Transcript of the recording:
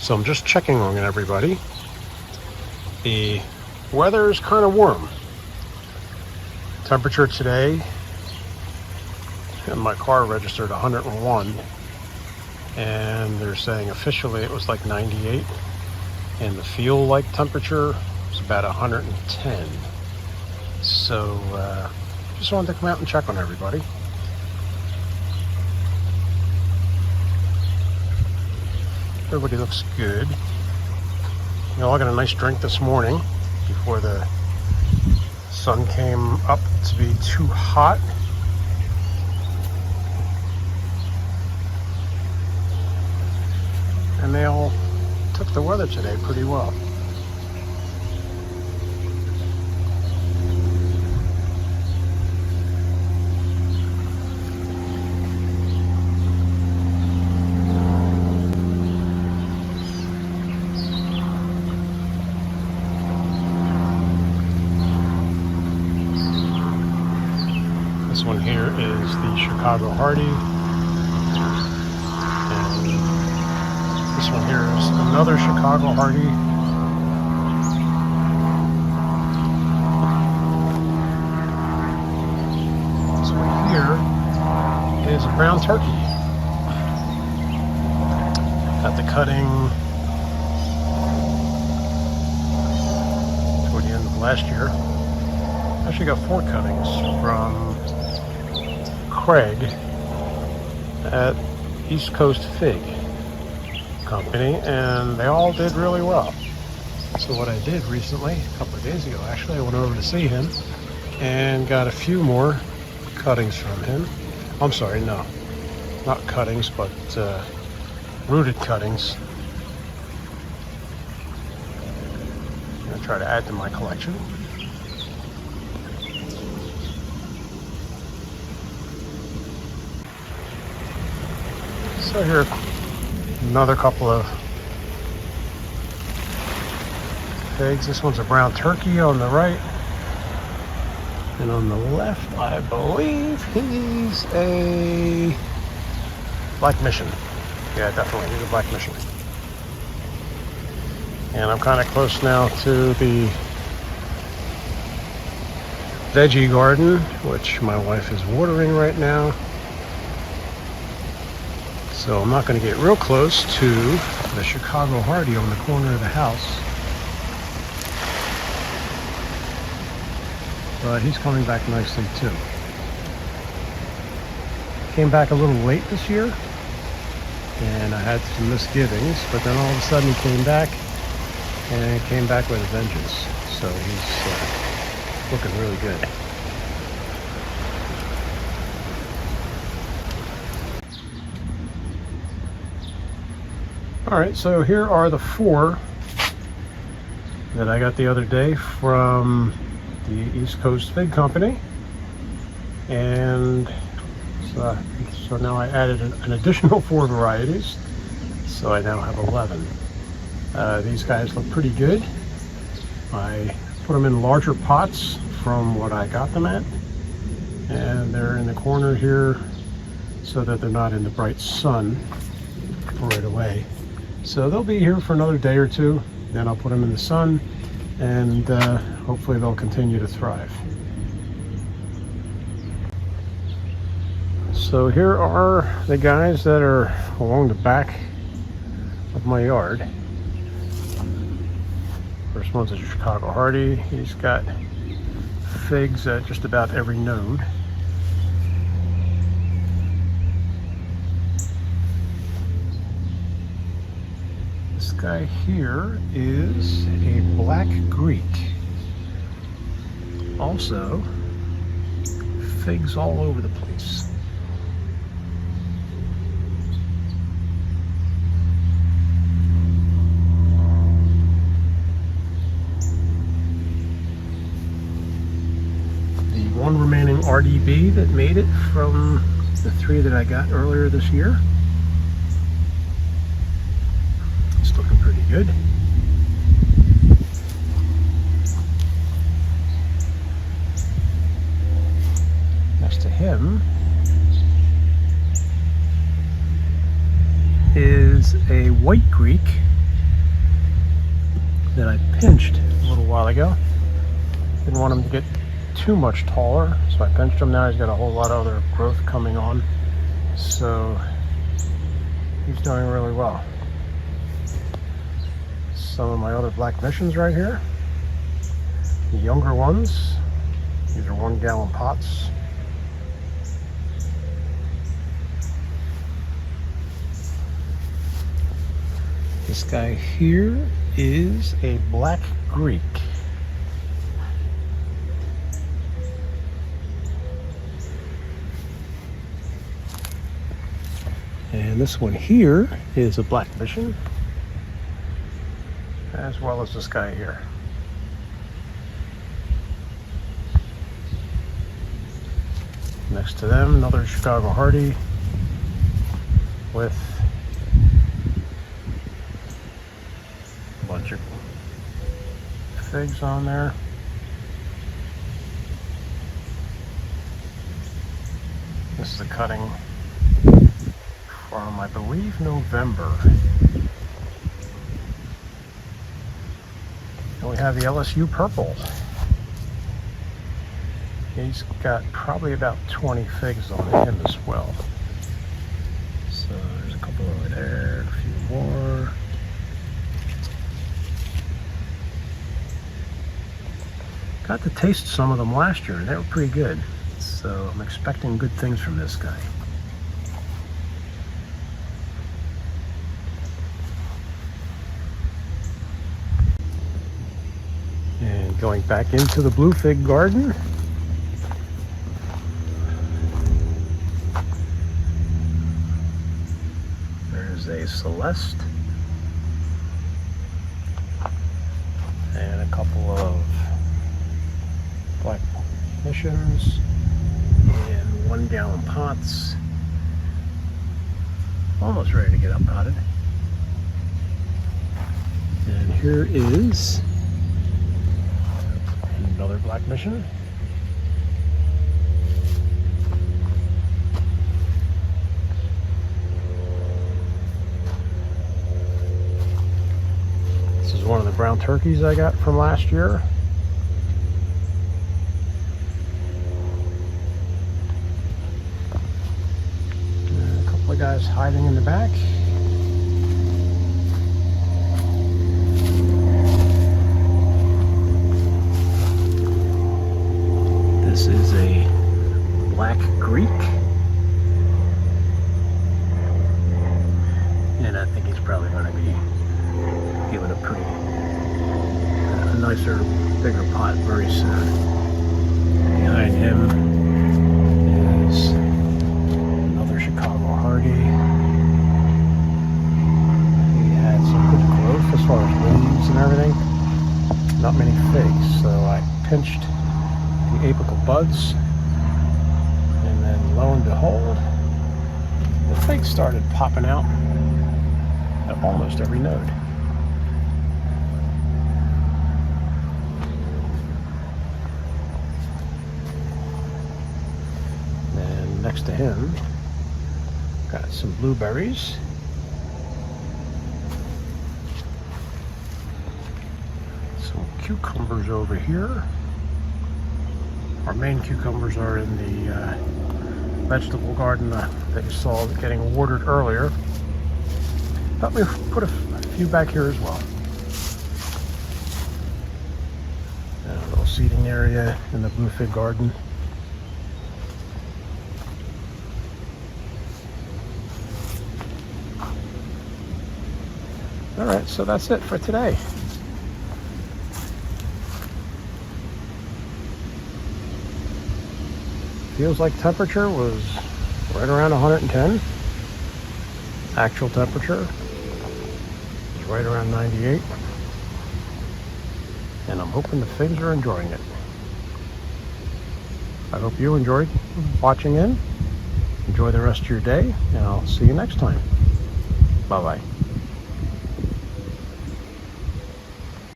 So I'm just checking on everybody. The weather is kind of warm. Temperature today in my car registered 101, and they're saying officially it was like 98, and the feel like temperature was about 110. So just wanted to come out and check on everybody. Everybody looks good. You know, I got a nice drink this morning before the sun came up to be too hot. And they all took the weather today pretty well. This one here is the Chicago Hardy, and this one here is another Chicago Hardy. This one here is a brown turkey. Got the cutting toward the end of last year. Actually got 4 cuttings from Craig at East Coast Fig Company, and they all did really well. So what I did recently, a couple of days ago actually, I went over to see him and got a few more cuttings from him. I'm sorry, no, not cuttings, but rooted cuttings. I'm going to try to add to my collection. So here, another couple of figs. This one's a brown turkey on the right, and on the left, I believe he's a Black Mission. Yeah, definitely, he's a Black Mission. And I'm kind of close now to the veggie garden, which my wife is watering right now. So I'm not going to get real close to the Chicago Hardy on the corner of the house. But he's coming back nicely too. Came back a little late this year, and I had some misgivings, but then all of a sudden he came back, and came back with a vengeance. So he's looking really good. Alright, so here are the 4 that I got the other day from the East Coast Fig Company. And so now I added an additional 4 varieties. So I now have 11. These guys look pretty good. I put them in larger pots from what I got them at. And they're in the corner here so that they're not in the bright sun right away. So they'll be here for another day or 2, then I'll put them in the sun, and hopefully they'll continue to thrive. So here are the guys that are along the back of my yard. First one's a Chicago Hardy. He's got figs at just about every node. This guy here is a Black Greek. Also, figs all over the place. The one remaining RDB that made it from the 3 that I got earlier this year. It's looking pretty good. Next to him is a White Greek that I pinched a little while ago. Didn't want him to get too much taller, so I pinched him. Now he's got a whole lot of other growth coming on, so he's doing really well. Some of my other black missions right here, the younger ones. These are 1 gallon pots. This guy here is a black Greek. And this one here is a black mission, as well as this guy here. Next to them, another Chicago Hardy with a bunch of figs on there. This is a cutting from, I believe, November. And we have the LSU Purple. He's got probably about 20 figs on him as well. So there's a couple over there, a few more. Got to taste some of them last year and they were pretty good. So I'm expecting good things from this guy. And going back into the blue fig garden. There's a Celeste. And a couple of black missions. And 1 gallon pots. Almost ready to get up potted. And here is another black mission. This is one of the brown turkeys I got from last year. And a couple of guys hiding in the back. This is a black Greek, and I think he's probably going to be given a nicer, bigger pot very soon. Behind him is another Chicago Hardy. He had some good growth as far as leaves and everything. Not many figs, so I pinched the apical buds, and then lo and behold, the figs started popping out at almost every node. And next to him, got some blueberries. Some cucumbers over here. Our main cucumbers are in the vegetable garden that you saw getting watered earlier. Thought we'd put a few back here as well. And a little seating area in the blue fig garden. All right, so that's it for today. Feels like temperature was right around 110. Actual temperature is right around 98. And I'm hoping the figs are enjoying it. I hope you enjoyed watching in. Enjoy the rest of your day, and I'll see you next time. Bye-bye.